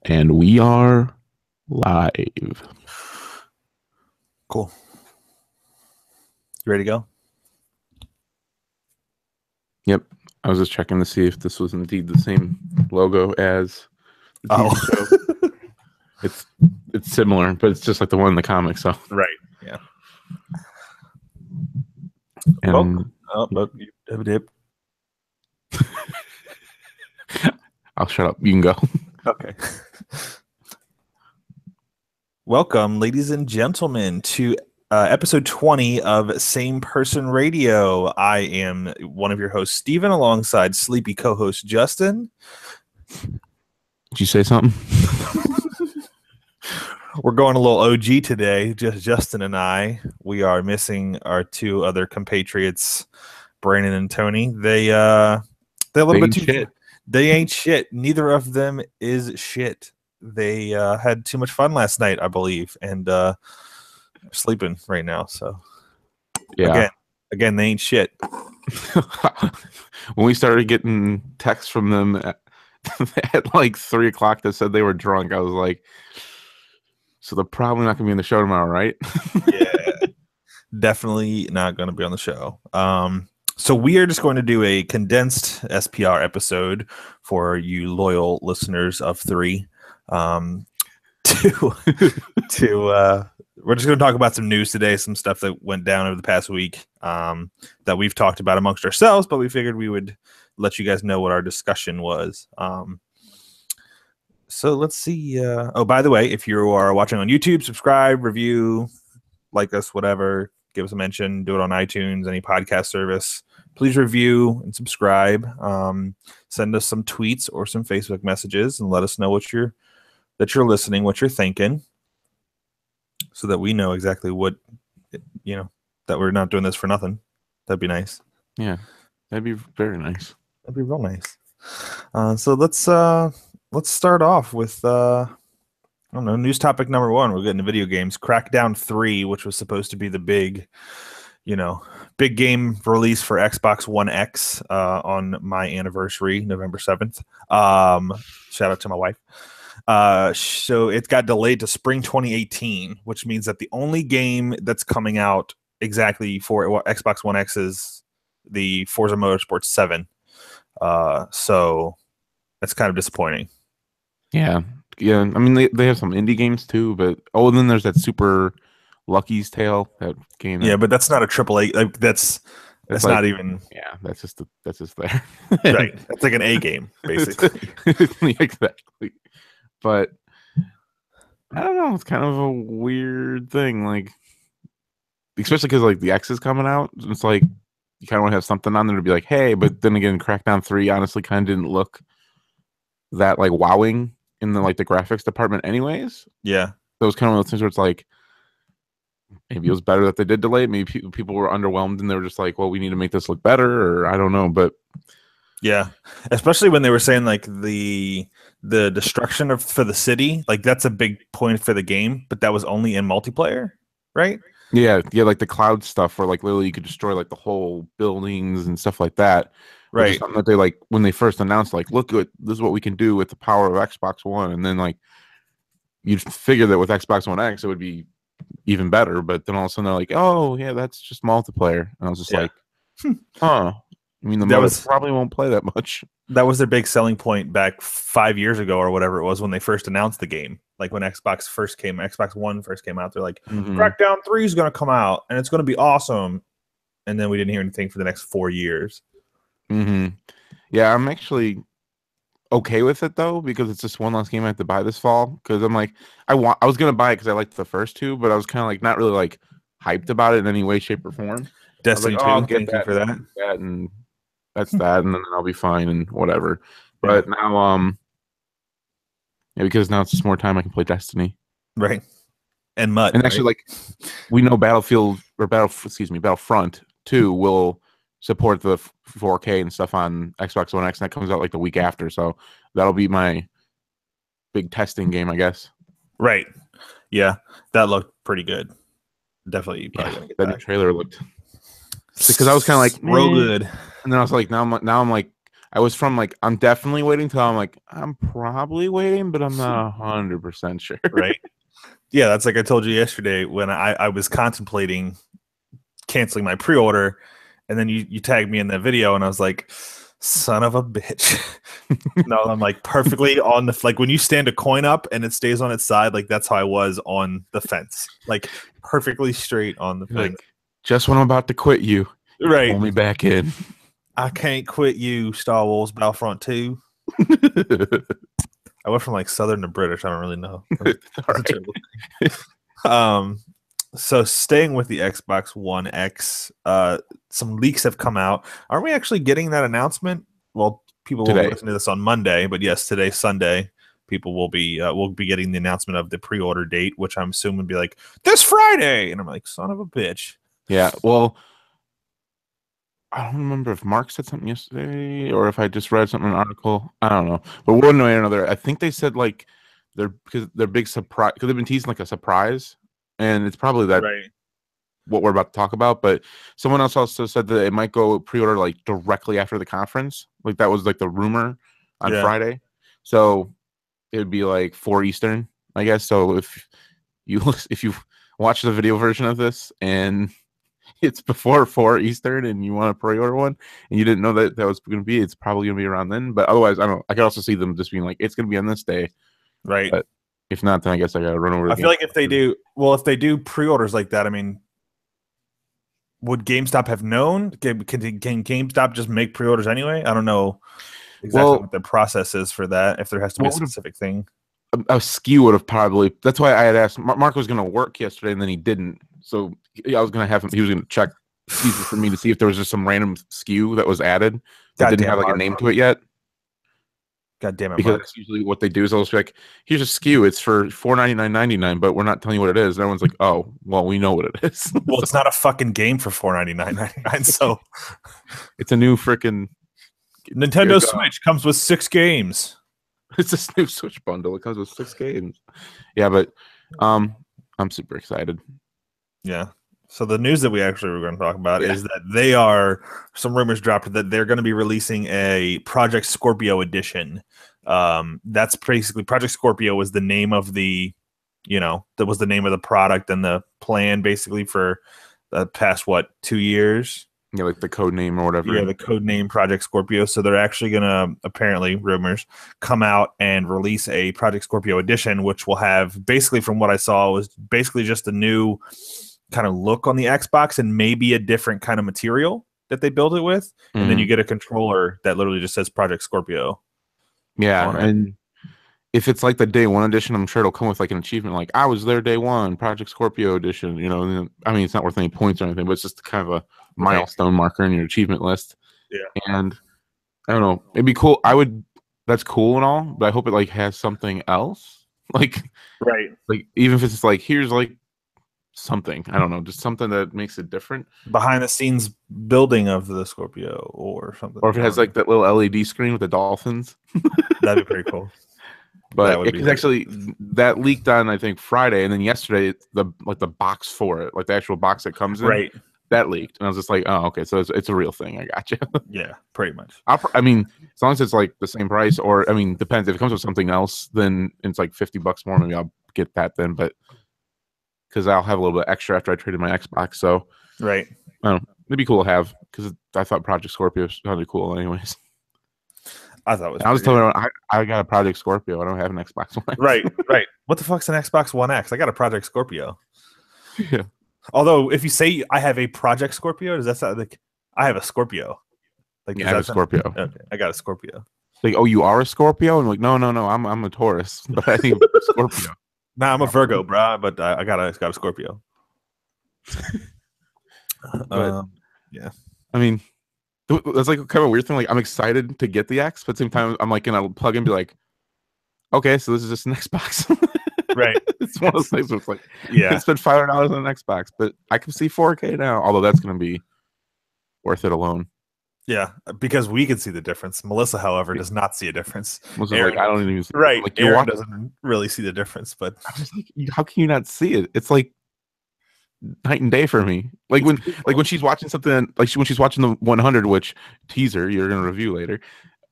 And we are live. Cool. You ready to go? Yep. I was just checking to see if this was indeed the same logo as the TV show. It's similar, but it's just like the one in the comic. So right. Yeah. And you have a dip. I'll shut up. You can go. Okay. Welcome, ladies and gentlemen, to episode 20 of Same Person Radio. I am one of your hosts, Steven, alongside sleepy co-host Justin. Did you say something? We're going a little OG today, just Justin and I. We are missing our two other compatriots, Branden and Tony. They a little bit too shit. They ain't shit. Neither of them is shit. They had too much fun last night, I believe, and sleeping right now. So yeah, again, they ain't shit. When we started getting texts from them at like 3 o'clock that said they were drunk, I was like, so they're probably not gonna be in the show tomorrow, right? Yeah, definitely not gonna be on the show. So we are just going to do a condensed SPR episode for you loyal listeners of 3. We're just going to talk about some news today, some stuff that went down over the past week that we've talked about amongst ourselves, but we figured we would let you guys know what our discussion was. So let's see. Oh, by the way, if you are watching on YouTube, subscribe, review, like us, whatever. Give us a mention. Do it on iTunes, any podcast service. Please review and subscribe. Send us some tweets or some Facebook messages and let us know that you're listening, what you're thinking, so that we know exactly what, that we're not doing this for nothing. That'd be nice. Yeah, that'd be very nice. That'd be real nice. So let's start off with I don't know, news topic number 1. We're getting to video games. Crackdown 3, which was supposed to be the big game release for Xbox One X on my anniversary, November 7th. Shout out to my wife. So it got delayed to spring 2018, which means that the only game that's coming out exactly for Xbox One X is the Forza Motorsport 7. So that's kind of disappointing. Yeah. I mean, they have some indie games too, but then there's that Super Lucky's Tale, that game. Yeah, but that's not a AAA. Like, that's like, not even. Yeah, that's just there. Right. That's like an A game, basically. Exactly. But I don't know. It's kind of a weird thing, like, especially because like the X is coming out. It's like you kind of want to have something on there to be like, hey. But then again, Crackdown 3 honestly kind of didn't look that like wowing in the like the graphics department, anyways. Yeah, so it was kind of one of those things where it's like, maybe it was better that they did delay. Maybe people were underwhelmed and they were just like, well, we need to make this look better, or I don't know. But yeah, especially when they were saying like the destruction for the city, like that's a big point for the game, but that was only in multiplayer, right? Yeah, like the cloud stuff where like literally you could destroy like the whole buildings and stuff like that. Right. Something that they like when they first announced, like, look, this is what we can do with the power of Xbox One, and then like you'd figure that with Xbox One X it would be even better, but then all of a sudden they're like, oh yeah, that's just multiplayer, and I was just like, huh. I mean, probably won't play that much. That was their big selling point back 5 years ago or whatever it was when they first announced the game. Like when Xbox One first came out, they're like, Crackdown 3 is going to come out and it's going to be awesome. And then we didn't hear anything for the next 4 years. Yeah, I'm actually okay with it though, because it's just one last game I have to buy this fall. Because I'm like, I was going to buy it because I liked the first 2, but I was kind of like not really like hyped about it in any way, shape, or form. Destiny 2, thank you for that. And that's that, and then I'll be fine and whatever. But now, because now it's just more time I can play Destiny, right? And MUT, and actually, like, we know Battlefront 2 will support the 4K and stuff on Xbox One X, and that comes out like the week after. So that'll be my big testing game, I guess. Right? Yeah, that looked pretty good. Definitely, probably that new trailer looked. Because I was kind of like real good, and then I was like, now I'm like, I was from like, I'm definitely waiting till I'm like, I'm probably waiting, but I'm not 100% sure. Right. Yeah, that's like I told you yesterday when I was contemplating canceling my pre-order, and then you tagged me in that video, and I was like, son of a bitch. No, I'm like perfectly on the, like when you stand a coin up and it stays on its side, like that's how I was on the fence, like perfectly straight on the fence. Like, just when I'm about to quit you, right, pull me back in. I can't quit you, Star Wars Battlefront 2. I went from like Southern to British. I don't really know. So staying with the Xbox One X, some leaks have come out. Are we actually getting that announcement? Well, people will listen to this on Monday, but yes, today, Sunday, people will be getting the announcement of the pre-order date, which I'm assuming would be like this Friday. And I'm like, son of a bitch. Yeah. Well, I don't remember if Mark said something yesterday or if I just read something in an article. I don't know. But one way or another, I think they said like because they're big surprise, because they've been teasing like a surprise, and it's probably that what we're about to talk about. But someone else also said that it might go pre-order like directly after the conference. Like that was like the rumor on Friday. So it would be like 4 Eastern, I guess. So if you watch the video version of this and it's before 4 Eastern and you want to pre-order one and you didn't know that was going to be, it's probably going to be around then. But otherwise, I could also see them just being like, it's going to be on this day. Right. But if not, then I guess I got to run over. I feel like if they do pre-orders like that, I mean, would GameStop have known? Can GameStop just make pre-orders anyway? I don't know exactly what the process is for that, if there has to be a specific thing. A SKU would have probably, that's why I had asked, Mark was going to work yesterday and then he didn't. So I was going to have him, he was going to check for me to see if there was just some random SKU that was added that didn't have like a name to it yet. God damn it, because that's usually what they do is they'll be like, here's a SKU, it's for $4.99.99, but we're not telling you what it is. And everyone's like, oh, well, we know what it is. Well, it's not a fucking game for $4.99.99, so it's a new freaking Nintendo Switch comes with 6 games. It's a new Switch bundle. It comes with 6 games. Yeah, but I'm super excited. Yeah. So the news that we actually were going to talk about is that some rumors dropped that they're going to be releasing a Project Scorpio edition. That's basically Project Scorpio was the name of that was the name of the product and the plan basically for the past 2 years. Yeah, like the code name or whatever. Yeah, the code name Project Scorpio. So they're actually going to, apparently, rumors, come out and release a Project Scorpio edition, which will have, basically from what I saw, was basically just a new kind of look on the Xbox and maybe a different kind of material that they build it with. And then you get a controller that literally just says Project Scorpio. Yeah, and if it's like the day one edition, I'm sure it'll come with like an achievement, like I was there day one, Project Scorpio edition. I mean, it's not worth any points or anything, but it's just kind of a milestone marker in your achievement list. Yeah, and I don't know, it'd be cool. That's cool and all, but I hope it like has something else, like even if it's just like here's like something, I don't know, just something that makes it different, behind the scenes building of the Scorpio or something, or if it has like that little LED screen with the dolphins. That'd be pretty cool. But because actually that leaked on I think Friday, and then yesterday the box for it, like the actual box that comes in, that leaked, and I was just like, oh, okay, so it's a real thing. I got you. Yeah, pretty much. I mean, as long as it's like the same price, or I mean, depends. If it comes with something else, then it's like $50 more. Maybe I'll get that then, but because I'll have a little bit extra after I traded my Xbox. So I don't know, it'd be cool to have because I thought Project Scorpio sounded cool, anyways. I thought it was. I was telling everyone I got a Project Scorpio. I don't have an Xbox One X. Right. What the fuck's an Xbox One X? I got a Project Scorpio. Yeah. Although, if you say I have a Project Scorpio, does that sound like I have a Scorpio? Like, I have a Scorpio. Okay, I got a Scorpio. Like, oh, you are a Scorpio? And like, no, I'm a Taurus, but I think a Scorpio. Nah, I'm a Virgo, bro. But I got a Scorpio. Yeah. I mean, that's like kind of a weird thing. Like, I'm excited to get the X, but at the same time, I'm like gonna plug in and be like, okay, so this is just an Xbox. Right. It's one of those things where it's like, yeah, I spent $500 on an Xbox, but I can see 4K now. Although that's gonna be worth it alone. Yeah, because we can see the difference. Melissa, however, does not see a difference. Aaron, I don't even see right. Like, Aaron doesn't really see the difference, but I'm just like, how can you not see it? It's like night and day for me. Like when she's watching something, like when she's watching the 100, which teaser you're gonna review later.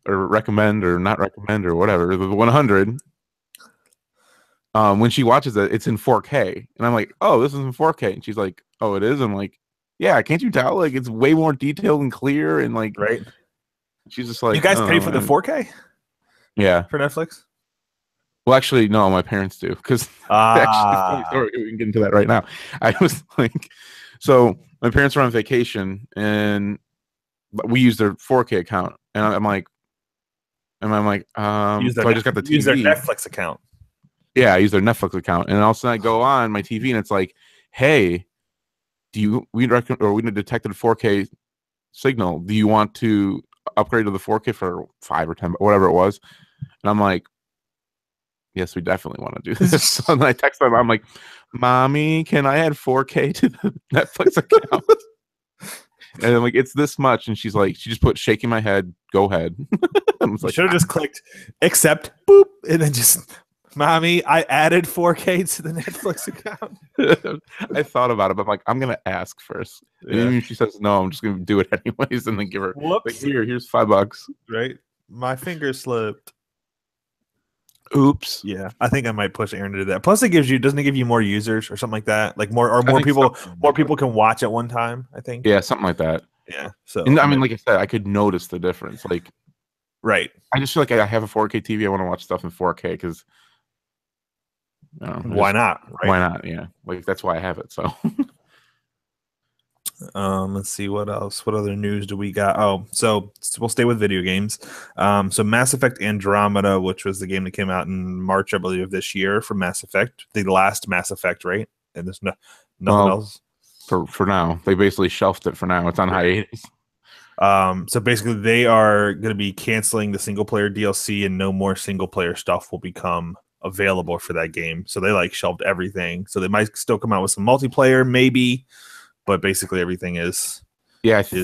or recommend or not recommend or whatever, the 100. When she watches it, it's in 4K, and I'm like, "Oh, this is in 4K," and she's like, "Oh, it is." I'm like, "Yeah, can't you tell? Like, it's way more detailed and clear." And like, Right. she's just like, You guys "Oh, pay for the man." 4K Yeah. for Netflix? Well, actually, no, my parents do because actually, funny story. We can get into that right now. I was like, so my parents were on vacation, and we used their 4K account, and I'm like, so I just got the use their TV. Netflix account. Yeah, I use their Netflix account, and all of a sudden I go on my TV, and it's like, hey, we detected a 4K signal. Do you want to upgrade to the 4K for 5 or 10, whatever it was? And I'm like, yes, we definitely want to do this. So then I text them. I'm like, Mommy, can I add 4K to the Netflix account? And I'm like, it's this much. And she's like, she just put shaking my head, go ahead. I was like, should have just clicked accept, boop, and then just, Mommy, I added 4K to the Netflix account. I thought about it, but I'm like, I'm gonna ask first. And even if she says no, I'm just gonna do it anyways, and then give her, like, here's $5. Right, my finger slipped. Oops. Yeah, I think I might push Aaron to do that. Plus, doesn't it give you more users or something like that? Like more people can watch at one time. I think. Yeah, something like that. Yeah. So, and I mean, like I said, I could notice the difference. Like, right. I just feel like I have a 4K TV. I want to watch stuff in 4K because. Why not? Right? Why not? Yeah, like that's why I have it. So, let's see what else. What other news do we got? Oh, so we'll stay with video games. So Mass Effect Andromeda, which was the game that came out in March, I believe, of this year for Mass Effect, the last Mass Effect, right? And there's nothing else for now. They basically shelved it for now. It's on hiatus. So basically, they are going to be canceling the single player DLC, and no more single player stuff will become available for that game. So they like shelved everything. So they might still come out with some multiplayer, maybe, but basically everything is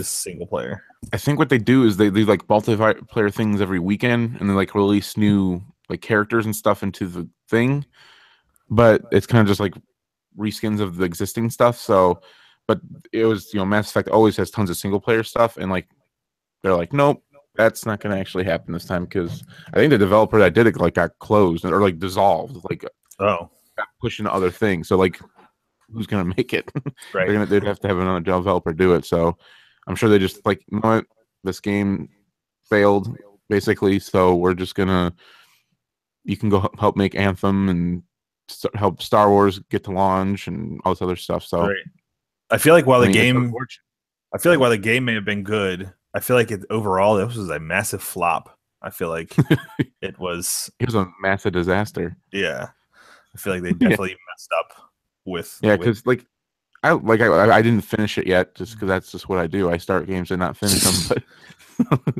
single player. I think what they do is they like multiplayer things every weekend, and they like release new like characters and stuff into the thing. But it's kind of just like reskins of the existing stuff. So, but it was, Mass Effect always has tons of single player stuff, and like they're like, nope, that's not going to actually happen this time because I think the developer that did it like got closed or like dissolved, like got pushed into other things. So like, who's going to make it? Right. They'd have to have another developer do it. So I'm sure they just like, you know what, this game failed basically. So we're just gonna, you can go help make Anthem and help Star Wars get to launch and all this other stuff. So I feel like while the game may have been good, I feel like overall this was a massive flop. I feel like it was a massive disaster. Yeah, I feel like they definitely messed up with. Yeah, because like I didn't finish it yet, just because that's just what I do. I start games and not finish them, but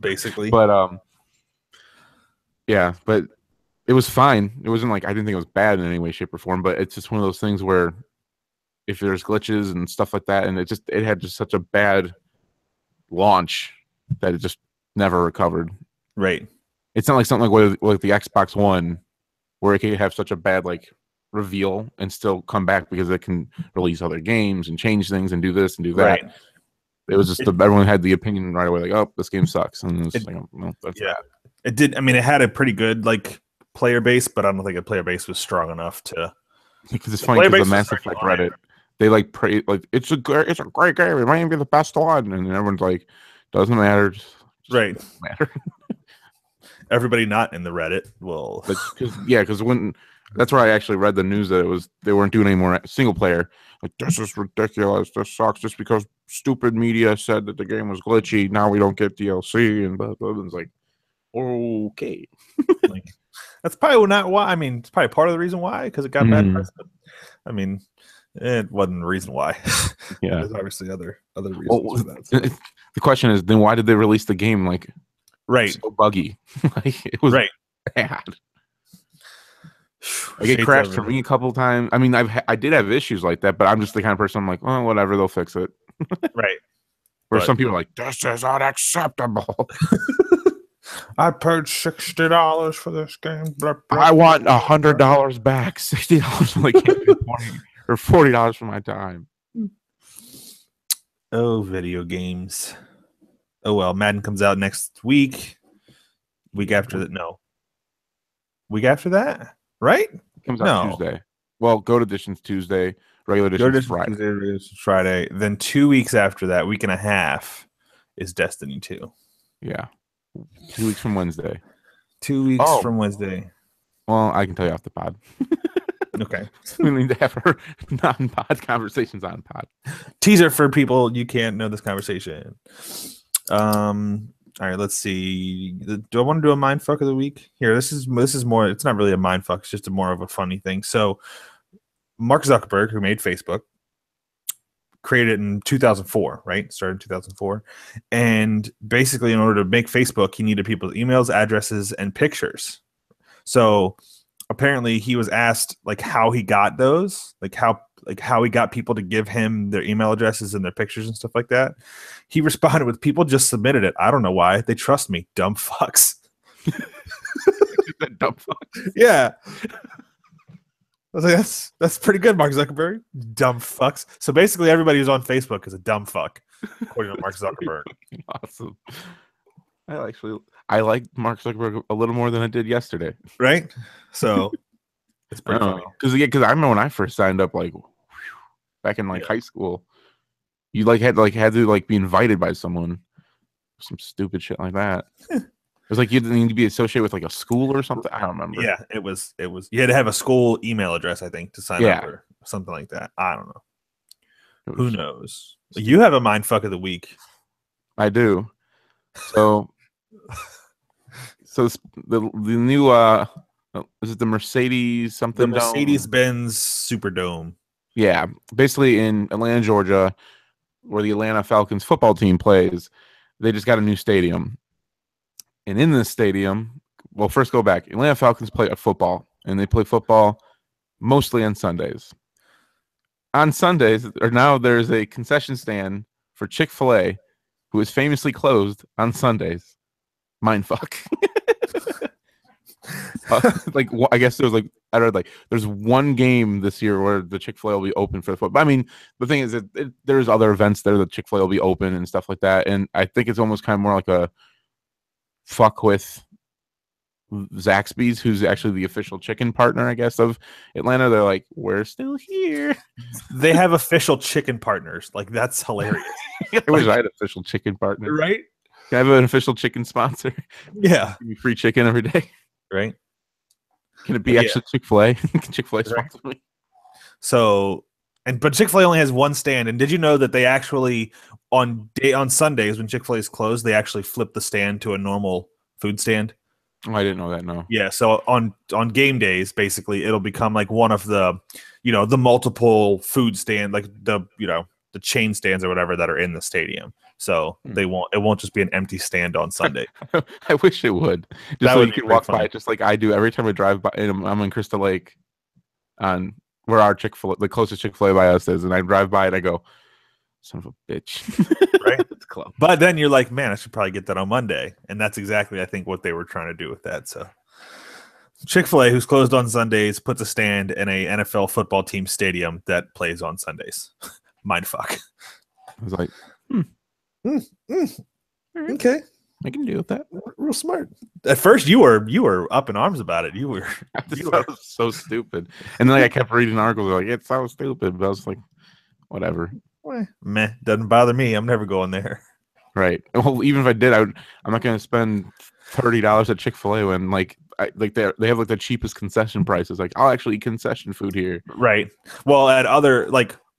basically. But yeah, but it was fine. It wasn't like I didn't think it was bad in any way, shape, or form. But it's just one of those things where if there's glitches and stuff like that, and it had just such a bad launch that it just never recovered. Right. It's not like something like the Xbox One, where it can have such a bad like reveal and still come back because it can release other games and change things and do this and do that. Right. It was just everyone had the opinion right away, like, oh, this game sucks, and it's like, well, that's that. It did. I mean, it had a pretty good like player base, but I don't think the player base was strong enough to. Because it's funny because the Mass Effect Reddit, they like pray like it's a great game. It might even be the best one, and everyone's like, doesn't matter. Just right. Doesn't matter. Everybody not in the Reddit will. Because when that's where I actually read the news that they weren't doing any more single player. Like, this is ridiculous. This sucks. Just because stupid media said that the game was glitchy, now we don't get DLC and blah blah. And it's like, okay. Like, that's probably not why. I mean, it's probably part of the reason why, because it got bad press. But, I mean, it wasn't the reason why. Yeah, there's obviously other reasons for that. So. The question is, then why did they release the game like so buggy? Like, it was bad. Like, it crashed for me a couple times. I mean, I did have issues like that, but I'm just the kind of person I'm like, oh, whatever, they'll fix it. Right. Where some people are like, this is unacceptable. I paid $60 for this game. I want $100 back. $60 for like $20 or $40 for my time. Oh, video games. Oh well, Madden comes out next week. Week after that, no. Week after that, right? It comes out No. Tuesday. Well, Goat Edition's Tuesday. Regular Go Edition's to Friday. Tuesday, regular edition's Friday. Then 2 weeks after that, week and a half, is Destiny 2. Yeah. 2 weeks from Wednesday. 2 weeks Oh. from Wednesday. Well, I can tell you off the pod. Okay. We need to have our non-pod conversations on pod. Teaser for people you can't know this conversation. All right, let's see. Do I want to do a mindfuck of the week? Here, this is more. It's not really a mindfuck. It's just more of a funny thing. So, Mark Zuckerberg, who made Facebook, created it in 2004, right? Started in 2004, and basically, in order to make Facebook, he needed people's emails, addresses, and pictures. So, apparently, he was asked like how he got those, like how he got people to give him their email addresses and their pictures and stuff like that. He responded with, "People just submitted it. I don't know why. They trust me. Dumb fucks." Dumb fucks. Yeah. I was like, that's pretty good, Mark Zuckerberg. Dumb fucks. So basically, everybody who's on Facebook is a dumb fuck, according to Mark Zuckerberg. Awesome. I like Mark Zuckerberg a little more than I did yesterday. Right? So it's pretty funny. Because I remember when I first signed up, like back in high school, you had to be invited by someone, some stupid shit like that. It was like you didn't need to be associated with like a school or something. I don't remember. Yeah, it was. You had to have a school email address, I think, to sign up or something like that. I don't know. Who knows? You have a mindfuck of the week. I do. So the new is it the Mercedes something? The Mercedes-Benz Superdome. Yeah, basically in Atlanta, Georgia, where the Atlanta Falcons football team plays, they just got a new stadium. And in this stadium, well, first go back. Atlanta Falcons play football, and they play football mostly on Sundays. On Sundays, or now there's a concession stand for Chick-fil-A, who is famously closed on Sundays. Mindfuck. I guess there was I read there's one game this year where the Chick-fil-A will be open for the football. I mean, the thing is that there's other events there that Chick-fil-A will be open and stuff like that. And I think it's almost kind of more like a fuck with Zaxby's, who's actually the official chicken partner, I guess, of Atlanta. They're like, we're still here. They have official chicken partners. Like, that's hilarious. I wish I had an official chicken partner. Right? Can I have an official chicken sponsor? Yeah. Give me free chicken every day. Right? Can it be actually Chick-fil-A? Can Chick-fil-A sponsor me? So, but Chick-fil-A only has one stand. And did you know that they actually on Sundays when Chick-fil-A is closed, they actually flip the stand to a normal food stand? Oh, I didn't know that. No. Yeah. So on game days, basically, it'll become like one of the, the multiple food stand, like the chain stands or whatever that are in the stadium. So it won't just be an empty stand on Sunday. I wish it would. Just that so would you can walk by it, just like I do every time I drive by. And I'm in Crystal Lake, on where our Chick-fil-A, the closest Chick-fil-A by us is, and I drive by it, I go, son of a bitch. Right? It's close. But then you're like, man, I should probably get that on Monday. And that's exactly, I think, what they were trying to do with that. So Chick-fil-A, who's closed on Sundays, puts a stand in a NFL football team stadium that plays on Sundays. Mindfuck. I was like, okay, I can deal with that. Real smart. At first, you were up in arms about it. You were so stupid. And then I kept reading articles like, it's so stupid. But I was like, whatever. Meh, doesn't bother me. I'm never going there. Right. Well, even if I did, I'm not going to spend $30 at Chick-fil-A when they have the cheapest concession prices. Like, I'll actually eat concession food here. Right. Well, at other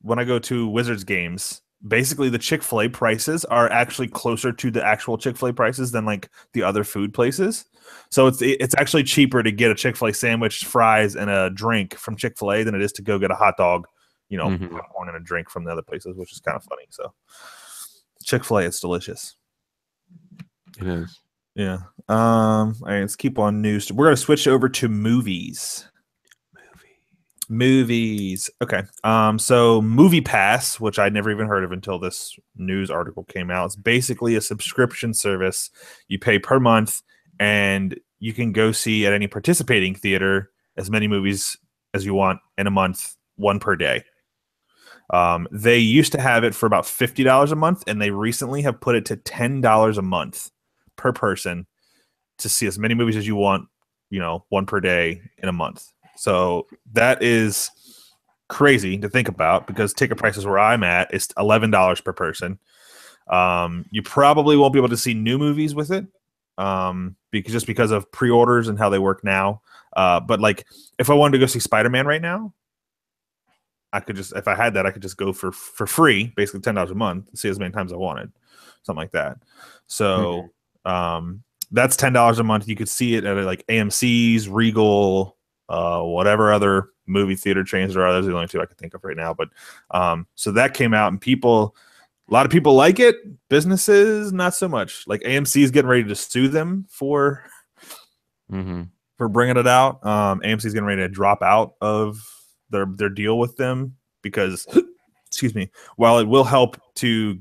when I go to Wizards games, basically the Chick-fil-A prices are actually closer to the actual Chick-fil-A prices than the other food places. So it's actually cheaper to get a Chick-fil-A sandwich, fries, and a drink from Chick-fil-A than it is to go get a hot dog, popcorn and a drink from the other places, which is kind of funny. So Chick-fil-A, it's delicious. It is. Yeah. All right, let's keep on news. We're going to switch over to movies. Okay. So Movie Pass, which I'd never even heard of until this news article came out, it's basically a subscription service. You pay per month, and you can go see at any participating theater as many movies as you want in a month, one per day. They used to have it for about $50 a month, and they recently have put it to $10 a month per person to see as many movies as you want, one per day in a month. So that is crazy to think about, because ticket prices where I'm at is $11 per person. You probably won't be able to see new movies with it, because of pre-orders and how they work now. But like, if I wanted to go see Spider-Man right now, if I had that, I could just go for free, basically $10 a month, and see as many times I wanted, something like that. So that's $10 a month. You could see it at like AMC's, Regal, whatever other movie theater chains there are. Those are the only two I can think of right now. But so that came out, and a lot of people like it. Businesses, not so much. Like AMC is getting ready to sue them for bringing it out. AMC is getting ready to drop out of their deal with them because, excuse me, while it will help to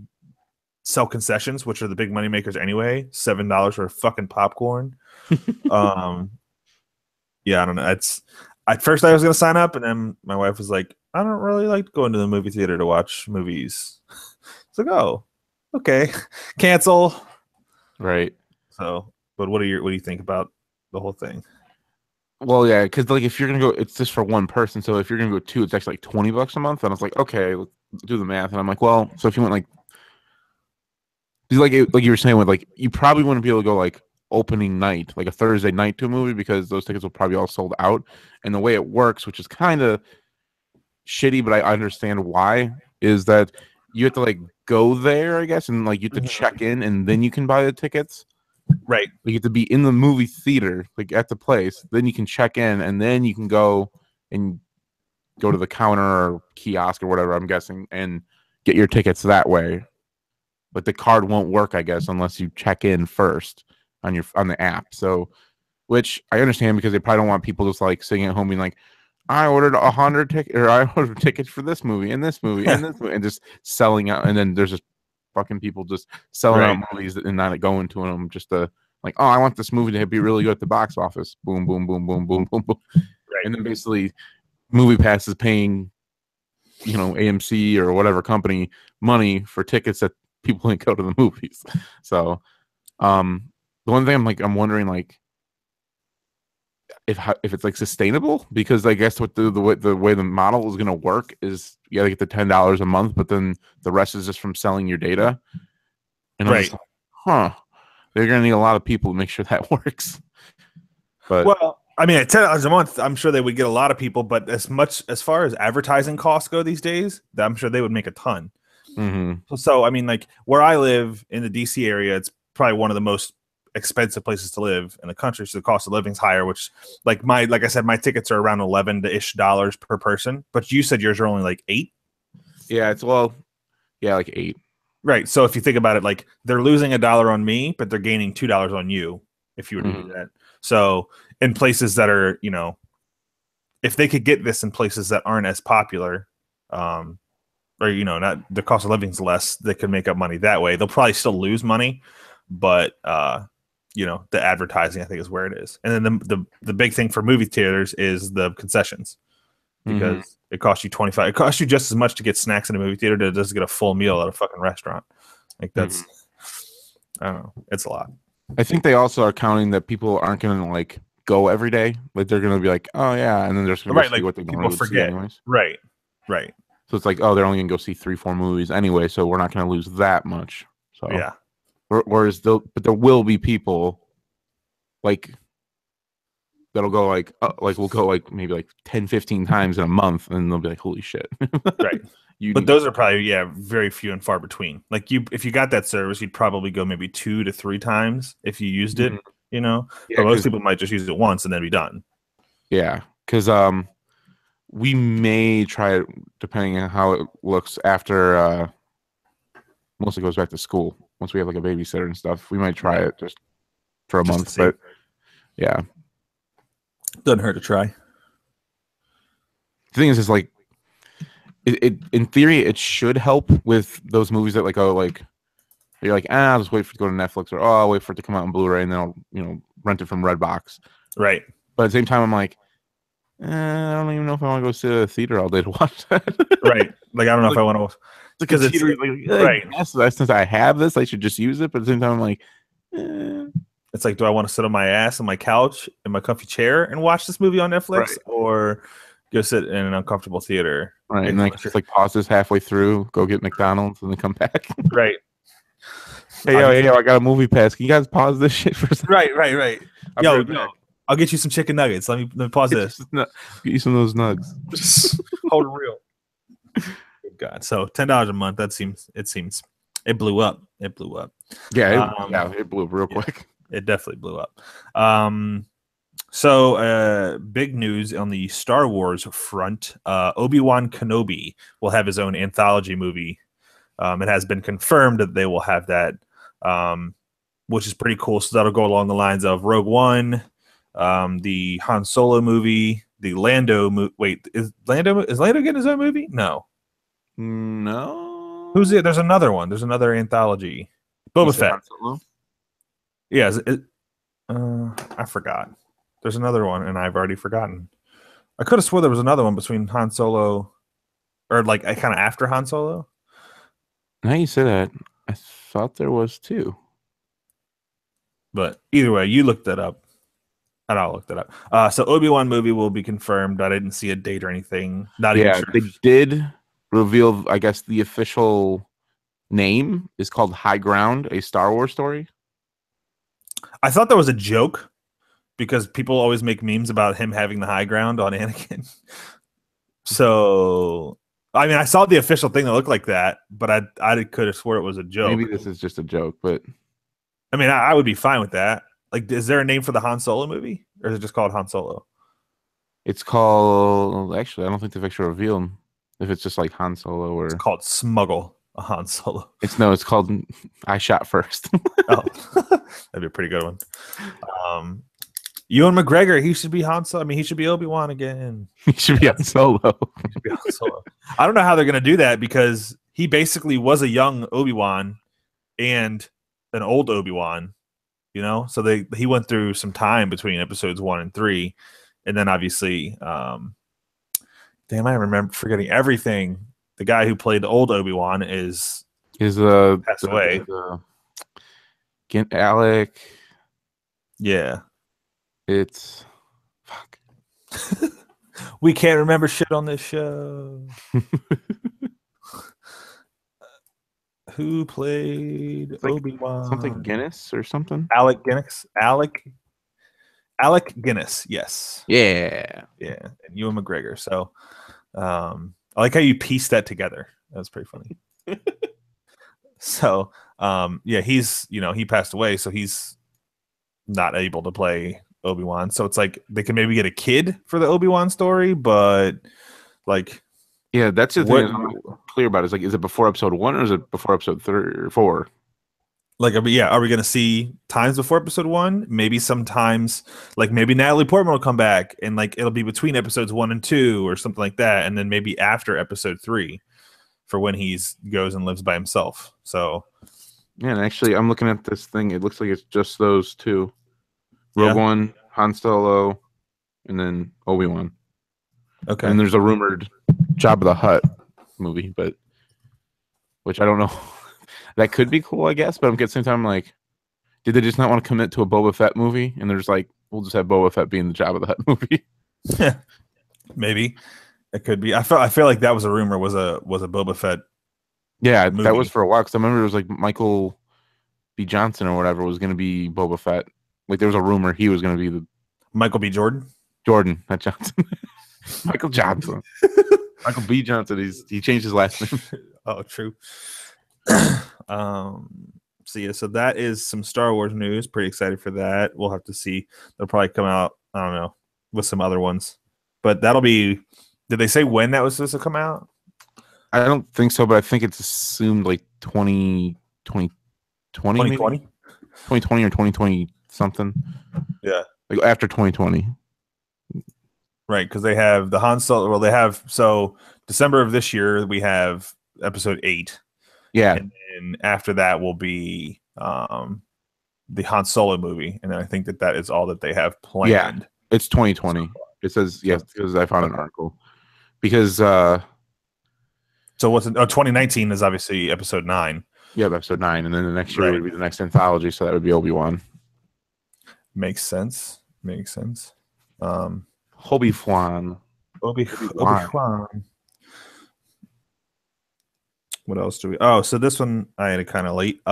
sell concessions, which are the big money makers anyway, $7 for fucking popcorn. Yeah, I don't know. At first I was going to sign up, and then my wife was like, I don't really like going to the movie theater to watch movies. It's like, oh, okay, cancel. Right. So, but what do you think about the whole thing? Well, yeah, because like if you're gonna go, it's just for one person. So if you're gonna go two, it's actually like $20 a month. And I was like, okay, let's do the math. And I'm like, well, so if you went like you were saying, with like, you probably wouldn't be able to go like opening night, like a Thursday night to a movie, because those tickets will probably all sold out. And the way it works, which is kind of shitty, but I understand why, is that you have to like go there, I guess, and like you have to check in, and then you can buy the tickets. Right. You have to be in the movie theater, like at the place. Then you can check in, and then you can go to the counter or kiosk or whatever, I'm guessing, and get your tickets that way. But the card won't work, I guess, unless you check in first on the app. So, which I understand, because they probably don't want people just like sitting at home being like, I ordered 100 tickets, or I ordered tickets for this movie and this movie and this movie, and just selling out. And then there's just fucking people just selling out movies and not going to them just to like, oh, I want this movie to be really good at the box office. Boom, boom, boom, boom, boom, boom, boom. Right. And then basically MoviePass is paying, AMC or whatever company money for tickets that people didn't go to the movies. So the one thing I'm wondering, like, if it's like sustainable, because I guess what the way the model is going to work is you got to get the $10 a month, but then the rest is just from selling your data. And I'm just like, they're going to need a lot of people to make sure that works. But well, I mean, at $10 a month, I'm sure they would get a lot of people. But as far as advertising costs go these days, I'm sure they would make a ton. So I mean, like where I live in the DC area, it's probably one of the most expensive places to live in the country, so the cost of living is higher, which like I said, my tickets are around $11-ish per person, but you said yours are only like $8. It's like $8. Right. So if you think about it, like they're losing $1 on me, but they're gaining $2 on you if you were to do that. So in places that are, if they could get this in places that aren't as popular, or not, the cost of living is less, they could make up money that way. They'll probably still lose money, but the advertising, I think, is where it is. And then the big thing for movie theaters is the concessions, because it costs you $25. It costs you just as much to get snacks in a movie theater as it does to get a full meal at a fucking restaurant. Like that's, I don't know, it's a lot. I think they also are counting that people aren't going to like go every day. Like they're going to be like, oh yeah, and then they're just going to see what they normally would see anyways. Right. So it's like, oh, they're only going to go see 3-4 movies anyway, so we're not going to lose that much. So yeah. Whereas but there will be people like that'll go like we'll go like maybe like 10-15 times in a month, and they'll be like, holy shit. Right. But those are probably very few and far between. Like if you got that service, you'd probably go maybe 2 to 3 times if you used it, but most people might just use it once and then be done. Yeah, because we may try it depending on how it looks after mostly goes back to school. Once we have like a babysitter and stuff, we might try it just for a month. But yeah, doesn't hurt to try. The thing is like it in theory it should help with those movies that like you're like, I'll just wait for it to go to Netflix, or I'll wait for it to come out on Blu-ray and then I'll rent it from Redbox. Right. But at the same time, I'm like, I don't even know if I want to go sit at a theater all day to watch that. Right. Like I don't know if I want to. Because it's right. Yes, since I have this, I should just use it. But at the same time, I'm like, It's like, do I want to sit on my ass on my couch in my comfy chair and watch this movie on Netflix, Right. or go sit in an uncomfortable theater? Right, in and like just like pause this halfway through, go get McDonald's, and then come back. right. Hey yo, I got a movie pass. Can you guys pause this shit for a second? Right. I'll be Yo, right back. I'll get you some chicken nuggets. Let me pause this. Get you some of those nugs. Hold it real. Good God. So $10 a month. It seems it blew up. It blew up. Yeah, it blew up real quick. It definitely blew up. So big news on the Star Wars front. Obi-Wan Kenobi will have his own anthology movie. It has been confirmed that they will have that, which is pretty cool. So that'll go along the lines of Rogue One, the Han Solo movie, the Lando movie. Wait, is Lando getting his own movie? No. Who's it? There's another one. There's another anthology. Boba Fett. Yeah, I forgot. There's another one, and I've already forgotten. I could have swore there was another one between Han Solo, or like kind of after Han Solo. Now you say that, I thought there was two. But either way, you looked that up. And I'll look that up. So Obi-Wan movie will be confirmed. I didn't see a date or anything. Not even sure. They did reveal, I guess, the official name is called High Ground, a Star Wars story. I thought that was a joke because people always make memes about him having the high ground on Anakin. So, I mean, I saw the official thing that looked like that, but I could have swore it was a joke. Maybe this is just a joke, but I mean, I would be fine with that. Like, is there a name for the Han Solo movie, or is it just called Han Solo? It's called. Actually, I don't think the picture revealed if it's just like Han Solo or. It's called Smuggle a Han Solo. It's called I Shot First. Oh, that'd be a pretty good one. Ewan McGregor, he should be Han Solo. I mean, he should be Obi-Wan again. He should be Han Solo. He should be Han Solo. I don't know how they're gonna do that because he basically was a young Obi-Wan and an old Obi-Wan. You know, so he went through some time between episodes 1 and 3, and then obviously, damn, I remember forgetting everything. The guy who played the old Obi-Wan is passed away. Alec. Yeah, it's fuck. We can't remember shit on this show. Who played Obi-Wan? Something Guinness or something? Alec Guinness. Alec Guinness. Yes. Yeah. And Ewan McGregor. So, I like how you pieced that together. That was pretty funny. So, he's he passed away, so he's not able to play Obi-Wan. So it's like they can maybe get a kid for the Obi-Wan story, but like. Yeah, that's the thing I'm not clear about. Is like, is it before episode 1 or is it before episode 3 or 4? Like, are we going to see times before episode 1? Maybe sometimes, like maybe Natalie Portman will come back and like it'll be between episodes 1 and 2 or something like that, and then maybe after episode 3 for when he goes and lives by himself. So, yeah, and actually, I'm looking at this thing. It looks like it's just those two: Rogue One, Han Solo, and then Obi-Wan. Okay. And there's a rumored Jabba the Hutt movie, but which I don't know. That could be cool, I guess. But at the same time, like, did they just not want to commit to a Boba Fett movie? And they're just like, we'll just have Boba Fett being the Jabba the Hutt movie. Yeah, maybe it could be. I feel like that was a rumor. Was a Boba Fett. Yeah, movie. That was for a while because I remember it was like Michael B. Johnson or whatever was going to be Boba Fett. Like there was a rumor he was going to be the Michael B. Jordan, not Johnson. Michael Johnson. Michael B. Johnson. He changed his last name. Oh, true. So that is some Star Wars news. Pretty excited for that. We'll have to see. They'll probably come out, I don't know, with some other ones. But that'll be. Did they say when that was supposed to come out? I don't think so, but I think it's assumed like 2020 or 2020 something. Yeah, like after 2020. Right, because they have the Han Solo. Well, they have December of this year we have episode 8. Yeah, and then after that will be the Han Solo movie, and I think that is all that they have planned. Yeah, it's 2020. It says yes because I found an article because. So what's 2019 is obviously episode 9. Yeah, episode 9, and then the next year would be the next anthology, so that would be Obi-Wan. Makes sense. Makes sense. Obi-Wan. Obi-Wan. What else do we? Oh, so this one I had it kind of late.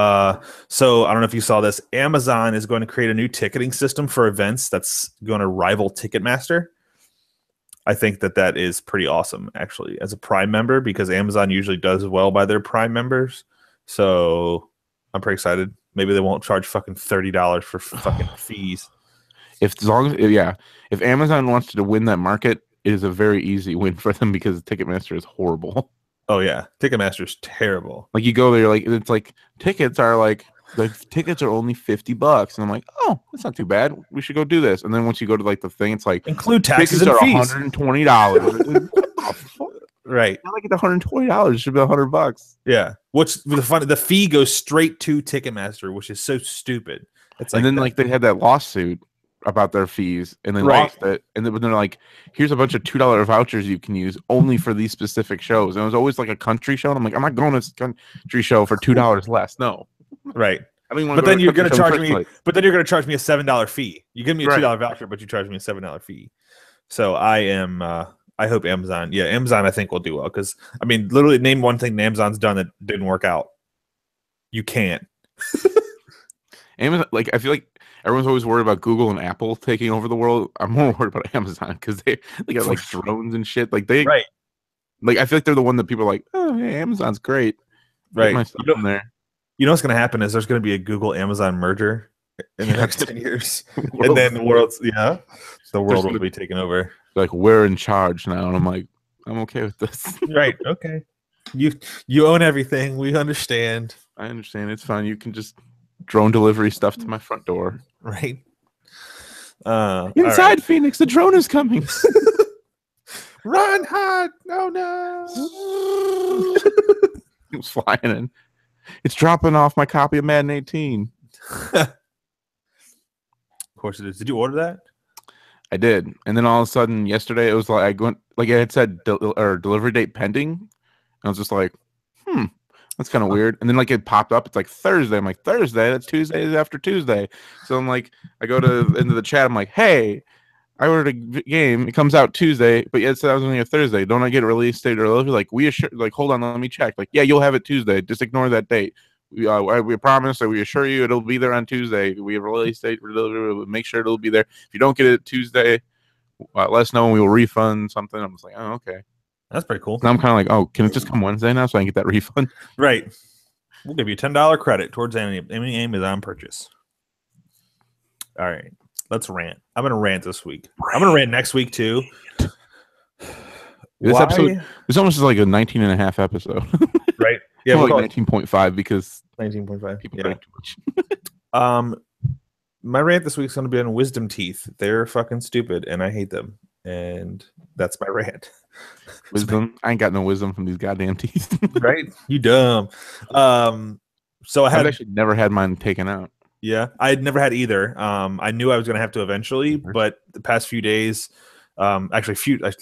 So I don't know if you saw this. Amazon is going to create a new ticketing system for events that's going to rival Ticketmaster. I think that is pretty awesome, actually, as a Prime member, because Amazon usually does well by their Prime members. So I'm pretty excited. Maybe they won't charge fucking $30 for fucking fees. If Amazon wants to win that market, it is a very easy win for them because Ticketmaster is horrible. Oh yeah, Ticketmaster is terrible. Like you go there, like it's like tickets are only $50, and I'm like, oh, that's not too bad. We should go do this. And then once you go to like the thing, it's like include taxes and fees. $120. Right. I like it $120. It should be $100. Yeah. What's the fun? The fee goes straight to Ticketmaster, which is so stupid. It's like, and then like they had that lawsuit about their fees, and they lost it. And then they're like, here's a bunch of $2 vouchers you can use only for these specific shows. And it was always like a country show. And I'm like, I'm not going to this country show for $2 less. No. Right. I don't even but then you're going to charge me. But then you're going to charge me a $7 fee. You give me a $2 voucher, but you charge me a $7 fee. So I am. I hope Amazon. Yeah, Amazon. I think will do well because I mean, literally, name one thing Amazon's done that didn't work out. You can't. Amazon. Like I feel like everyone's always worried about Google and Apple taking over the world. I'm more worried about Amazon because they got like drones and shit. Like they. Right. Like I feel like they're the one that people are like, oh, hey, Amazon's great. Right. My stuff in there. You know what's going to happen is there's going to be a Google Amazon merger in the next 10 years, and then the world will be taken over. Like we're in charge now, and I'm like, I'm okay with this. Right? Okay. You own everything. We understand. I understand. It's fine. You can just drone delivery stuff to my front door. Right. Inside Phoenix, the drone is coming. Run hard! Oh no! It was flying in. It's dropping off my copy of Madden 18. Of course it is. Did you order that? I did, and then all of a sudden yesterday it was like I went like it said delivery date pending. And I was just like, that's kind of weird. And then like it popped up. It's like Thursday. I'm like, Thursday? That's Tuesday after Tuesday. So I'm like, I go into the chat. I'm like, hey, I ordered a game. It comes out Tuesday, but yet that was only a Thursday. Don't I get a release date early? Like hold on, let me check. Like, yeah, you'll have it Tuesday. Just ignore that date. We promise that we assure you it'll be there on Tuesday. We have a release date. Make sure it'll be there. If you don't get it Tuesday, let us know and we will refund something. I'm just like, oh, okay. That's pretty cool. And I'm kind of like, oh, can it just come Wednesday now so I can get that refund? Right. We'll give you $10 credit towards any Amazon purchase. All right. Let's rant. I'm going to rant this week. I'm going to rant next week too. This episode is almost like a 19 and a half episode. Right. Yeah. More like 19.5 because 19.5. People drink too much. My rant this week is going to be on wisdom teeth. They're fucking stupid and I hate them. And that's my rant. Wisdom? I ain't got no wisdom from these goddamn teeth. Right? You dumb. So I've actually never had mine taken out. Yeah, I had never had either. I knew I was going to have to eventually, but the past few days, let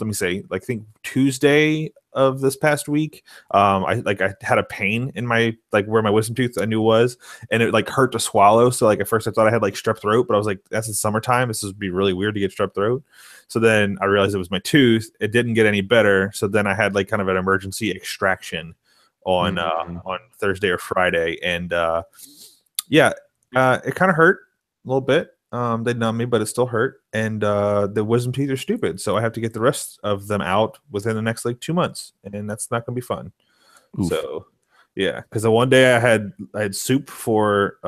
me say, like, I think Tuesday of this past week, I had a pain in my, like, where my wisdom tooth I knew was, and it like hurt to swallow. So like at first I thought I had like strep throat, but I was like, that's the summertime. This would be really weird to get strep throat. So then I realized it was my tooth. It didn't get any better. So then I had like kind of an emergency extraction on Thursday or Friday, and it kind of hurt a little bit. They numbed me, but it still hurt. And the wisdom teeth are stupid. So I have to get the rest of them out within the next like 2 months. And that's not going to be fun. Oof. So, yeah. Because the one day I had soup for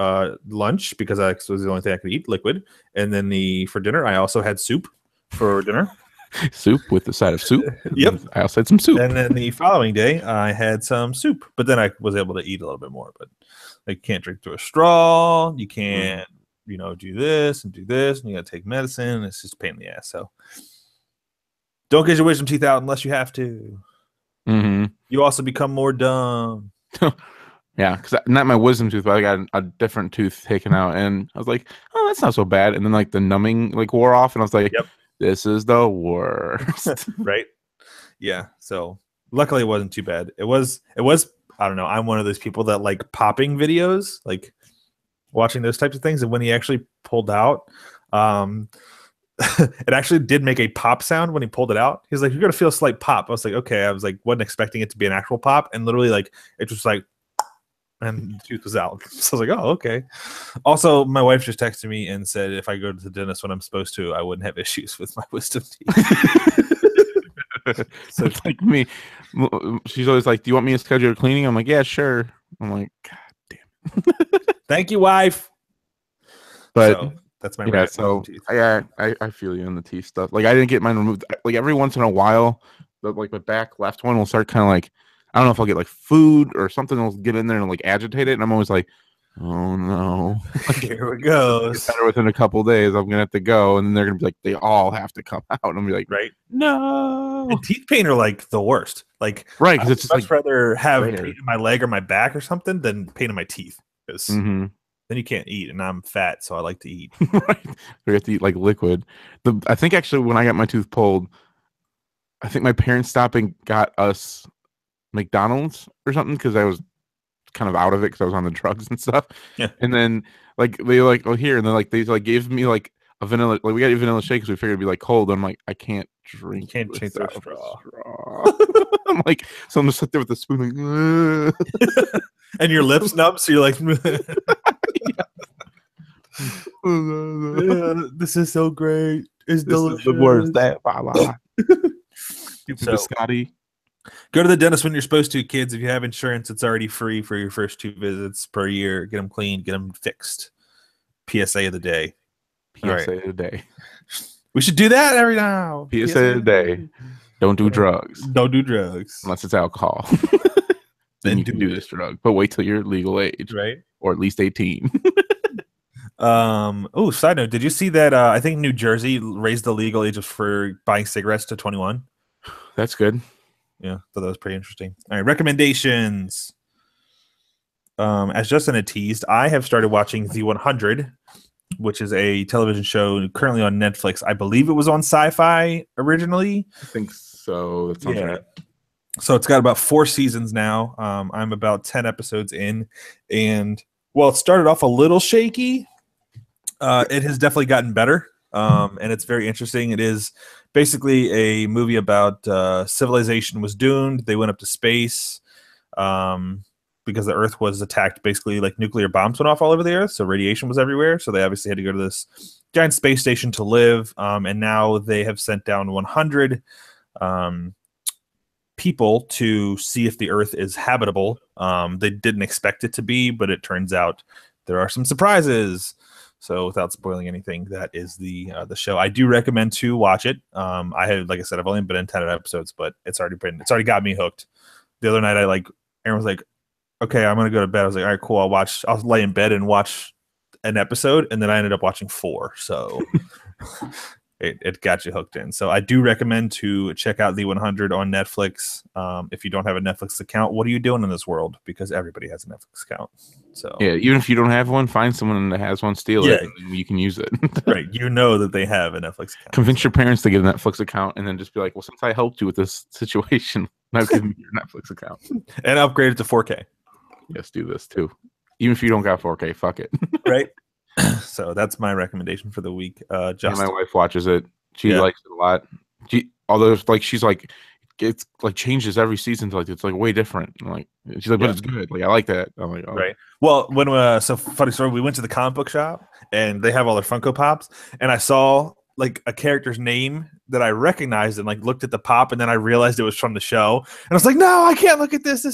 lunch because that was the only thing I could eat, liquid. And then for dinner, I also had soup for dinner. Soup with the side of soup. Yep. I also had some soup. And then the following day, I had some soup. But then I was able to eat a little bit more. But you can't drink through a straw. You can't, do this, and you got to take medicine. It's just a pain in the ass. So don't get your wisdom teeth out unless you have to. Mm-hmm. You also become more dumb. Yeah, because not my wisdom tooth, but I got a different tooth taken out, and I was like, oh, that's not so bad. And then like the numbing like wore off, and I was like, yep. This is the worst. Right? Yeah. So luckily it wasn't too bad. It was. I don't know. I'm one of those people that like popping videos, like watching those types of things. And when he actually pulled out, It actually did make a pop sound when he pulled it out. He's like, "You're gonna feel a slight pop." I was like, "Okay." I was like, wasn't expecting it to be an actual pop, and literally like it was like, and the tooth was out. So I was like, "Oh, okay." Also, my wife just texted me and said if I go to the dentist when I'm supposed to, I wouldn't have issues with my wisdom teeth. So it's like me. She's always like, "Do you want me to schedule a cleaning?" I'm like, "Yeah, sure." I'm like, "God damn." Thank you, wife. But so that's my yeah, so teeth. I feel you on the teeth stuff. Like I didn't get mine removed. Like every once in a while, like the back left one will start kind of like, I don't know if I'll get like food or something will get in there and like agitate it, and I'm always like, oh no, like, here it goes. Better within a couple of days. I'm gonna have to go, and then they're gonna be like, they all have to come out, and I'm gonna be like, right? No. And teeth pain are like the worst. Like, right, because it's just much like rather have rare. pain in my leg or my back or something than pain in my teeth. Because then you can't eat, and I'm fat, so I like to eat. Right, we have to eat like liquid. I think actually when I got my tooth pulled, I think my parents stopped and got us McDonald's or something because I was kind of out of it because I was on the drugs and stuff. Yeah. And then like they like, oh here, and then like they like gave me like a vanilla, like we got a vanilla shake because we figured it'd be like cold. I'm like, I can't drink. You can't drink through a straw. I'm like, so I'm gonna sit there with the spoon, like, and your lips numb, so you're like, this is so great. It's delicious. the worst. That so, Scotty. Go to the dentist when you're supposed to, kids. If you have insurance, it's already free for your first 2 visits per year. Get them cleaned, get them fixed. PSA of the day. PSA of the day. We should do that every now. PSA of the day. Don't do drugs. Don't do drugs. Unless it's alcohol. Then you can do this drug. But wait till you're legal age. Right. Or at least 18. Oh, side note, did you see that I think New Jersey raised the legal age for buying cigarettes to 21? That's good. Yeah, thought that was pretty interesting. All right, recommendations. As Justin had teased, I have started watching The 100, which is a television show currently on Netflix. I believe it was on Sci-Fi originally. I think so. That sounds right. So it's got about 4 seasons now. I'm about 10 episodes in, and while it started off a little shaky, it has definitely gotten better. And it's very interesting. It is basically a movie about civilization was doomed. They went up to space because the Earth was attacked. Basically, like nuclear bombs went off all over the Earth, so radiation was everywhere. So they obviously had to go to this giant space station to live. And now they have sent down 100 people to see if the Earth is habitable. They didn't expect it to be, but it turns out there are some surprises. So without spoiling anything, that is the show. I do recommend to watch it. I had, like I said, I've only been in 10 episodes, but it's already got me hooked. The other night, Aaron was like, "Okay, I'm gonna go to bed." I was like, "All right, cool. I'll lay in bed and watch an episode," and then I ended up watching 4. So it got you hooked in. So I do recommend to check out The 100 on Netflix. If you don't have a Netflix account, what are you doing in this world? Because everybody has a Netflix account. So yeah, even if you don't have one, find someone that has one, steal it, and you can use it. Right, you know that they have a Netflix account. Convince your parents to get a Netflix account, and then just be like, "Well, since I helped you with this situation, now give me your Netflix account and upgrade it to 4K." Yes, do this too. Even if you don't got 4K, fuck it. Right. So that's my recommendation for the week. Justin. My wife watches it. She likes it a lot. Although like she's like, it's like changes every season. Like it's like way different. Like she's like, but it's good. Like I like that. I'm like, oh. Right. Well, when so funny story, we went to the comic book shop and they have all their Funko Pops, and I saw like a character's name that I recognized and like looked at the pop, and then I realized it was from the show, and I was like, no, I can't look at this.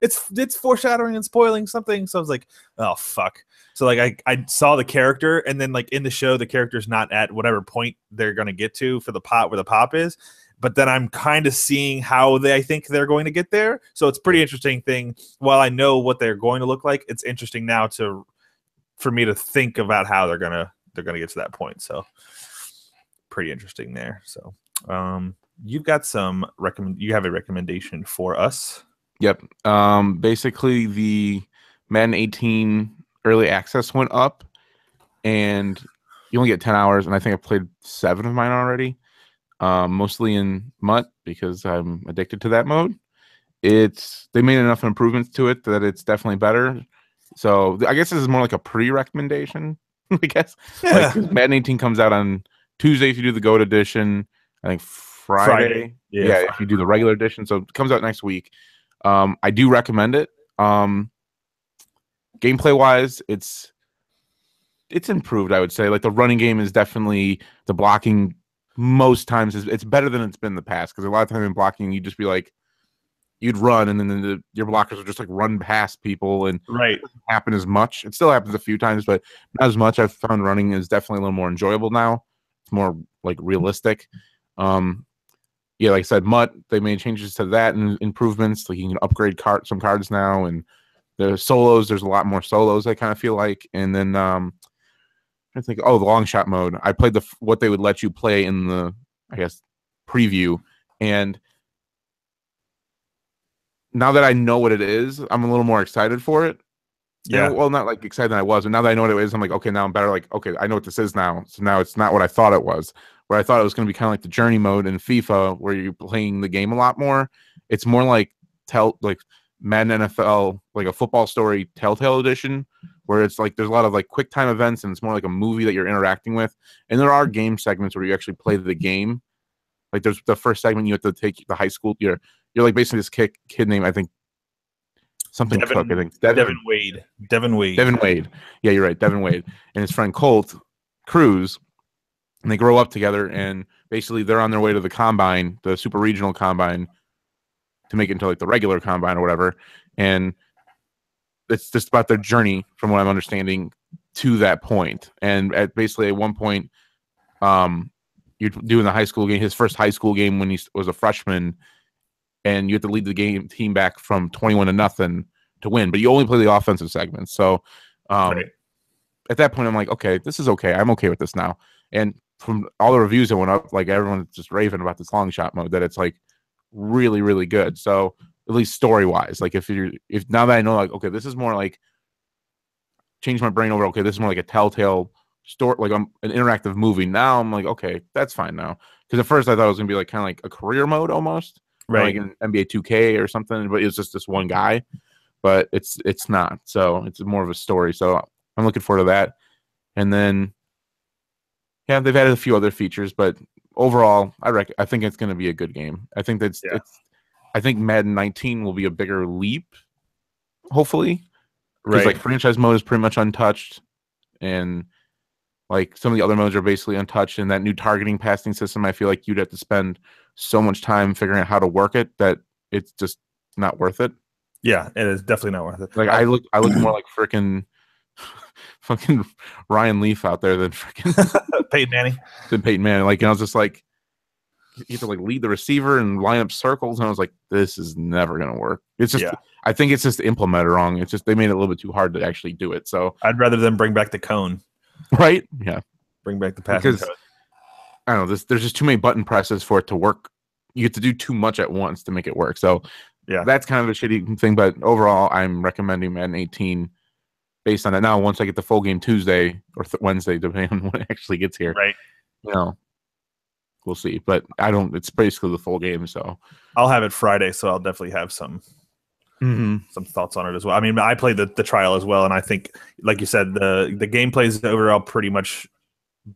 It's foreshadowing and spoiling something. So I was like, oh fuck. So like I saw the character, and then like in the show, the character's not at whatever point they're gonna get to for the pop where the pop is. But then I'm kind of seeing how I think they're going to get there. So it's a pretty interesting thing. While I know what they're going to look like, it's interesting now for me to think about how they're gonna get to that point. So pretty interesting there. So you've got you have a recommendation for us. Yep. Basically the Madden 18 early access went up, and you only get 10 hours, and I think I played 7 of mine already. Mostly in MUT because I'm addicted to that mode. They made enough improvements to it that it's definitely better. So I guess this is more like a pre-recommendation I guess. Yeah. Like 'cause Madden 18 comes out on Tuesday if you do the Goat edition. I think Friday. Yeah, Friday. if you do the regular edition. So it comes out next week. I do recommend it. Gameplay wise, it's improved, I would say. Like the running game is definitely the blocking most times it's better than it's been in the past because a lot of time in blocking you'd just be like you'd run and then your blockers would just like run past people and Right. it doesn't happen as much. It still happens a few times, but not as much. I've found running is definitely a little more enjoyable now. It's more like realistic. Yeah, like I said, Mutt, they made changes to that and improvements. Like you can upgrade some cards now, and the solos, there's a lot more solos, I kind of feel like. And then I think, the long shot mode. I played what they would let you play in the, I guess, preview. And now that I know what it is, I'm a little more excited for it. Yeah. And, well, not like excited than I was, but now that I know what it is, I'm like, okay, now I'm better. Like, okay, I know what this is now. So now it's not what I thought it was. Where I thought it was going to be kind of like the journey mode in FIFA, where you're playing the game a lot more. It's more like Madden NFL, like a football story Telltale edition, where it's like there's a lot of like quick time events, and it's more like a movie that you're interacting with. And there are game segments where you actually play the game. Like there's the first segment you have to take the high school. You're like basically this kid named, I think, something Cook. I think Devin Wade. Devin Wade. Yeah, you're right. Devin Wade and his friend Colt Cruz, and they grow up together. And basically, they're on their way to the combine, the super regional combine, to make it into like the regular combine or whatever. And it's just about their journey, from what I'm understanding, to that point. And at one point, you're doing the high school game, his first high school game when he was a freshman, and you have to lead the team back from 21-0 to win, but you only play the offensive segments. So Right. At that point, I'm like, okay, this is okay. I'm okay with this now. And from all the reviews that went up, like everyone's just raving about this long shot mode, that it's like really, really good. So at least story wise, like if now that I know, like, okay, this is more like change my brain over. Okay, this is more like a Telltale story, like an interactive movie. Now I'm like, okay, that's fine now. Because at first I thought it was gonna be like kind of like a career mode almost, Right. like in NBA 2K or something. But it's just this one guy. But it's not. So it's more of a story. So I'm looking forward to that. And then, yeah, they've added a few other features, but overall, I think it's going to be a good game. I think I think Madden 19 will be a bigger leap, hopefully, because like franchise mode is pretty much untouched, and like some of the other modes are basically untouched. And that new targeting passing system, I feel like you'd have to spend so much time figuring out how to work it that it's just not worth it. Yeah, it is definitely not worth it. Like I look more like freaking fucking Ryan Leaf out there than freaking Peyton Manning. Like, and I was just like, you have to like lead the receiver and line up circles, and I was like, this is never gonna work. It's just, I think it's just implemented wrong. It's just they made it a little bit too hard to actually do it. So I'd rather them bring back the cone. Right? Yeah. Bring back the passing cone. I don't know. There's just too many button presses for it to work. You have to do too much at once to make it work. So yeah, that's kind of a shitty thing. But overall, I'm recommending Madden 18 based on that. Now, once I get the full game Tuesday or Wednesday, depending on when it actually gets here, right? We'll see. But it's basically the full game. So I'll have it Friday. So I'll definitely have some thoughts on it as well. I mean, I played the trial as well, and I think, like you said, the gameplay is overall pretty much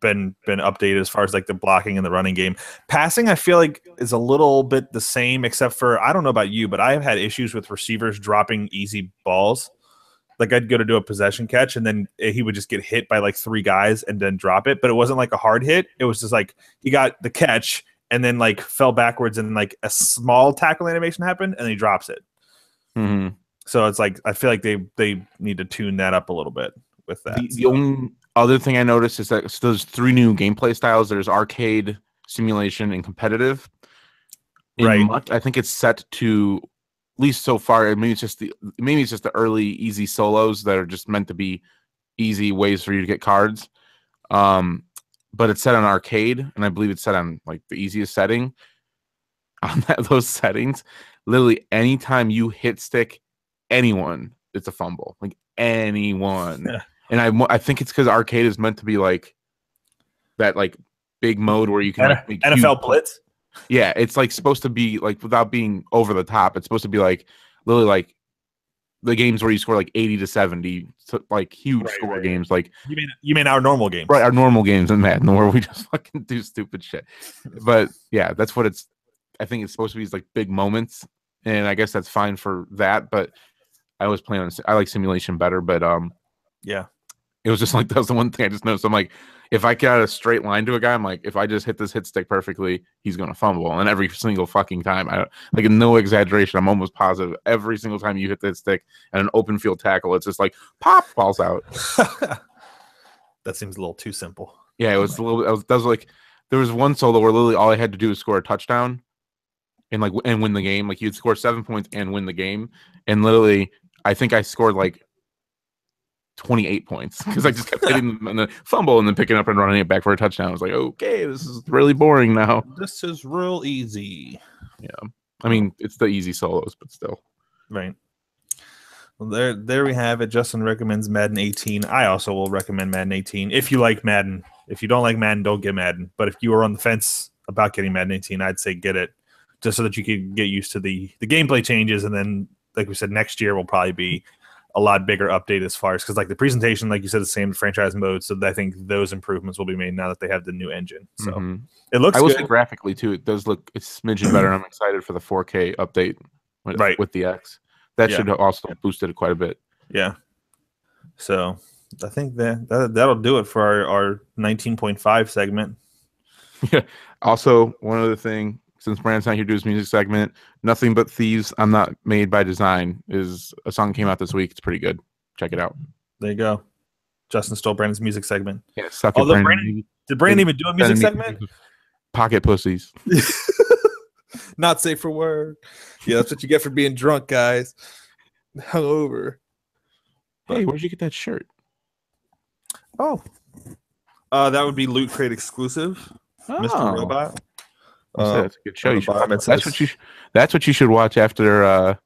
been updated as far as like the blocking and the running game. Passing, I feel like, is a little bit the same, except for, I don't know about you, but I've had issues with receivers dropping easy balls. Like I'd go to do a possession catch, and then he would just get hit by like 3 guys and then drop it. But it wasn't like a hard hit. It was just like he got the catch and then like fell backwards, and like a small tackle animation happened, and he drops it. Mm-hmm. So it's like I feel like they need to tune that up a little bit with that. The only other thing I noticed is that there's 3 new gameplay styles. There's arcade, simulation, and competitive. Mutt, I think it's set to, at least so far, maybe it's just the early easy solos that are just meant to be easy ways for you to get cards. But it's set on arcade, and I believe it's set on like the easiest setting. On those settings, literally anytime you hit stick anyone, it's a fumble. Like anyone. Yeah. And I think it's because arcade is meant to be like that, like big mode where you can like make NFL Blitz. Yeah, it's like supposed to be like, without being over the top, it's supposed to be like literally like the games where you score like 80 to 70, so like huge score games. Like you mean our normal games, right? Our normal games in Madden where we just fucking do stupid shit. But yeah, that's what it's. I think it's supposed to be like big moments, and I guess that's fine for that. But I was playing on. I like simulation better, but yeah. It was just like, that was the one thing I just noticed. I'm like, if I got a straight line to a guy, I'm like, if I just hit this hit stick perfectly, he's going to fumble. And every single fucking time, like, no exaggeration, I'm almost positive every single time you hit that stick and an open field tackle, it's just like, pop, balls out. That seems a little too simple. Yeah, it was a little, that was like, there was one solo where literally all I had to do was score a touchdown and win the game. Like, you'd score 7 points and win the game. And literally, I think I scored like 28 points because I just kept hitting them and then fumble and then picking up and running it back for a touchdown. I was like, okay, this is really boring now. This is real easy. Yeah. I mean, it's the easy solos, but still. Right. Well, there we have it. Justin recommends Madden 18. I also will recommend Madden 18 if you like Madden. If you don't like Madden, don't get Madden. But if you are on the fence about getting Madden 18, I'd say get it just so that you can get used to the gameplay changes. And then, like we said, next year will probably be a lot bigger update as far as, because like the presentation, like you said, the same franchise mode. So I think those improvements will be made now that they have the new engine. So it looks. I will say graphically too, it does look it's smidgen better. I'm excited for the 4K update with the X. That should also boost it quite a bit. Yeah. So I think that'll do it for our 19.5 segment. Yeah. Also, one other thing. Since Brandon's not here to do his music segment, Nothing But Thieves, I'm Not Made by Design is a song that came out this week. It's pretty good. Check it out. There you go. Justin stole Brandon's music segment. Yeah, suck it, Brandon. Did Brandon even do a music segment? Pocket pussies. Not safe for work. Yeah, that's what you get for being drunk, guys. Hungover. Hey, where'd you get that shirt? Oh. That would be Loot Crate exclusive. Mr. Robot. That's a good show. You should watch. That's what you should watch after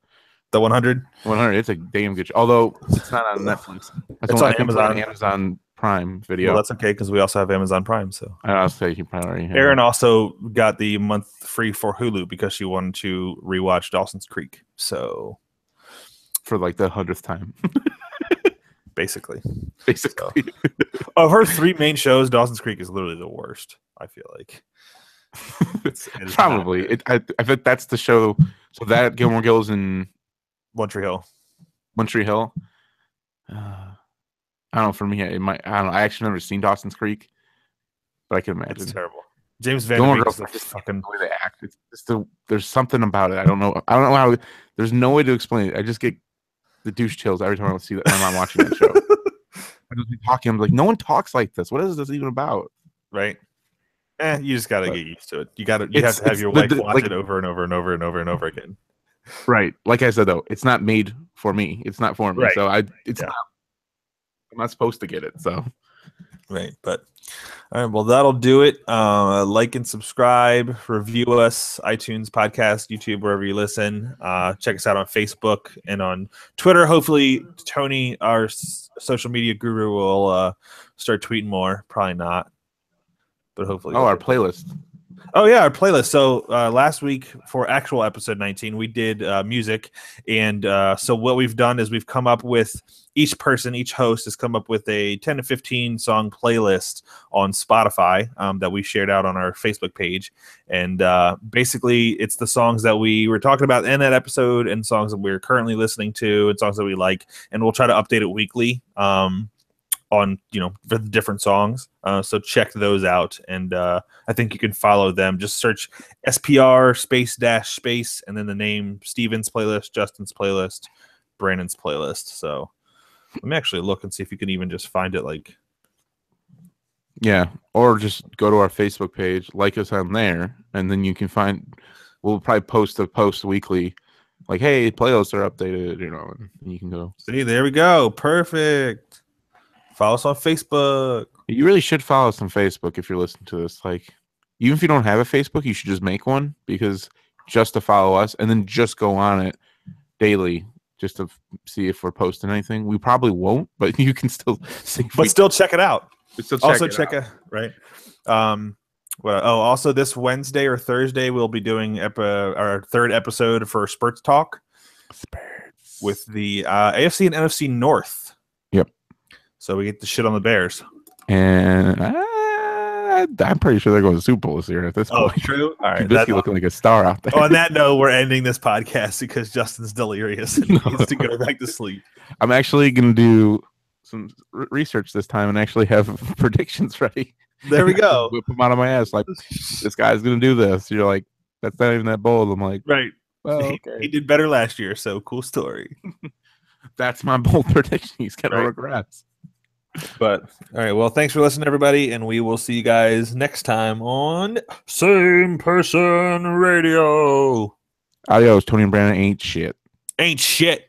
the 100. 100. It's a damn good show. Although it's not on Netflix. It's on Amazon. Amazon Prime Video. Well, that's okay because we also have Amazon Prime. So I'll say you probably already have. Erin also got the month free for Hulu because she wanted to rewatch Dawson's Creek. So for like the 100th time. Basically. So. Of her 3 main shows, Dawson's Creek is literally the worst, I feel like. Probably. I think that's the show. So that Gilmore Girls in One Tree Hill. I don't know. For me, it might. I don't know. I actually never seen Dawson's Creek, but I can imagine. It's terrible. James Van Der Beek is just fucking the way they act. It's just there's something about it. I don't know how. There's no way to explain it. I just get the douche chills every time I see that. I'm watching that show. I just be talking. I'm like, no one talks like this. What is this even about? Right. You just gotta get used to it. You have to have your wife watch it over and over and over and over and over again. Right. Like I said though, it's not made for me. It's not for me. Right. So I'm not supposed to get it. So right. But all right, well that'll do it. Like and subscribe, review us, iTunes, podcast, YouTube, wherever you listen. Check us out on Facebook and on Twitter. Hopefully Tony, our social media guru, will start tweeting more. Probably not. But hopefully, our playlist. Oh yeah, our playlist. So last week for actual episode 19, we did music, and so what we've done is we've come up with each host has come up with a 10 to 15 song playlist on Spotify that we shared out on our Facebook page, and basically it's the songs that we were talking about in that episode, and songs that we're currently listening to, and songs that we like, and we'll try to update it weekly. On for the different songs, so check those out, and I think you can follow them. Just search SPR space and then the name Steven's playlist, Justin's playlist, Brandon's playlist. So let me actually look and see if you can even just find it. Or just go to our Facebook page, like us on there, and then you can find. We'll probably post a post weekly, like, hey, playlists are updated, and you can go. See, there we go, perfect. Follow us on Facebook. You really should follow us on Facebook if you're listening to this. Like, even if you don't have a Facebook, you should just make one, because just to follow us and then just go on it daily just to see if we're posting anything. We probably won't, but you can still see. But still check it out. Check it right. Also this Wednesday or Thursday we'll be doing our 3rd episode for Spurts Talk. with the AFC and NFC North. Yep. So we get the shit on the Bears. And I'm pretty sure they're going to the Super Bowl this year at this point. True. All right. Trubisky looking like a star out there. On that note, we're ending this podcast because Justin's delirious and he needs to go back to sleep. I'm actually going to do some research this time and actually have predictions ready. There we go. Whip them out of my ass. Like, this guy's going to do this. You're like, that's not even that bold. I'm like, right. Well, okay. He did better last year, so cool story. That's my bold prediction. He's going to regress. But all right, well, thanks for listening, everybody, and we will see you guys next time on Same Person Radio. Adios, Tony and Branden ain't shit. Ain't shit.